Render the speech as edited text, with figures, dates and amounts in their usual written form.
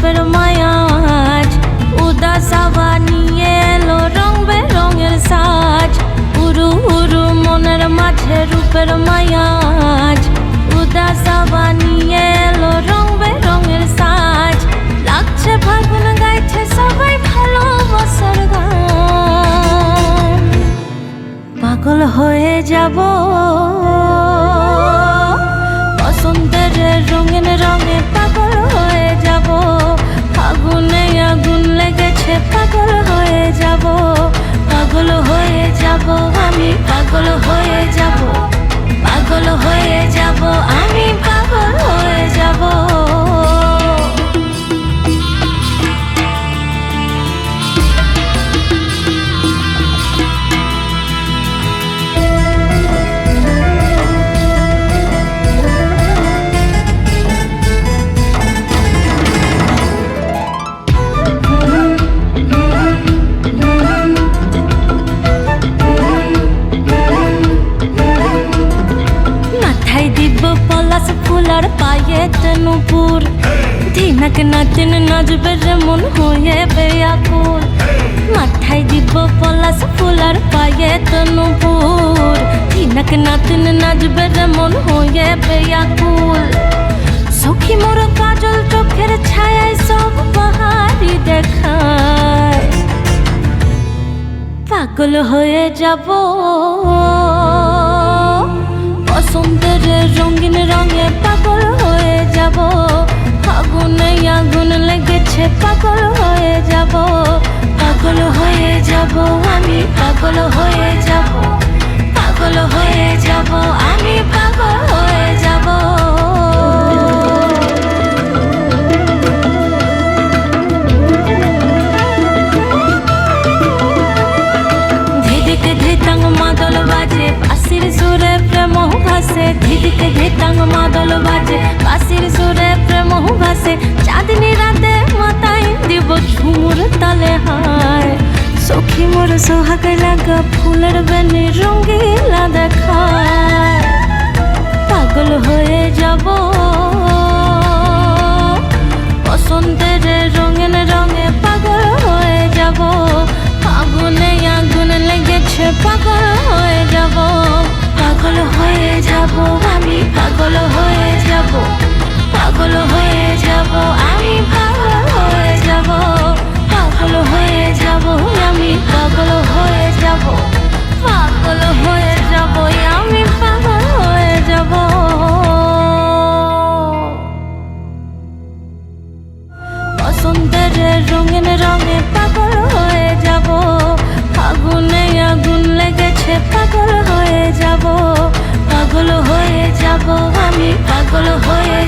রূপের মায়াজ উদাস হাওয়া নিয়ে এলো রং বেরঙের সাজ উরু উরু মনের মাঝে রূপের মায়াজ উদাস হাওয়া নিয়ে এলো রং বেরঙের সাজ লাগছে ফাগুন গাইছে সবাই ভালোবাসার গান পাগল হয়ে যাব বসন্তের রঙিন রঙে পাগল হয়ে যাব ফাগুনে আগুন লেগেছে পাগল হয়ে যাব পাগল হয়ে যাব আমি পাগল হয়ে যাব পাগল হয়ে যাব আমি পাগল হয়ে যাব ফুলার পায়ে নুপুর দিনাক না দিন নাচবে রে মন হয়ে বেয়াকুল মাথায় দিব পলাশ ফুলার পায়ে নুপুর দিনাক না দিন নাচবে রে মন হয়ে বেয়াকুল সখী মোর কাজল চোখের ছায়ায় সব বাহারি দেখায় পাগল হয়ে যাব বসন্তের রঙিন রঙে পাগল হয়ে যাব ফাগুনে আগুন লেগেছে পাগল হয়ে যাব পাগল হয়ে যাব আমি পাগল হয়ে যাব পাগল হয়ে যাব আমি পাগল হয়ে যাব ধিদিকে ধিতাং মাদল বাজে বাঁশির সুরে প্রেম ভাসে ধিদিকে ধিতাং মাদল বাজে বাঁশির সুরে প্রেম ভাসে চাঁদনি রাতে মাথায় দিব ঝুমুর তালে হায় সখী মোর সোহাগ লাগা ফুলের বেনি রঙ্গিলা দেখায় পাগল হয়ে যাব বসন্তের রঙিন রঙে পাগল হয়ে যাব ফাগুনে আগুন লেগেছে পাগল হয়ে যাব পাগল হয়ে যাব আমি পাগল হয়ে যাব পাগল হয়ে যাব আমি পাগল হয়ে যাব পাগল হয়ে যাব আমি পাগল হয়ে যাব পাগল হয়ে যাব আমি পাগল হয়ে যাব বসন্তের রঙিন রঙে পাগল হয়ে যাব ফাগুনে আগুন লেগেছে পাগল হয়ে যাব পাগল হয়ে যাব আমি পাগল হয়ে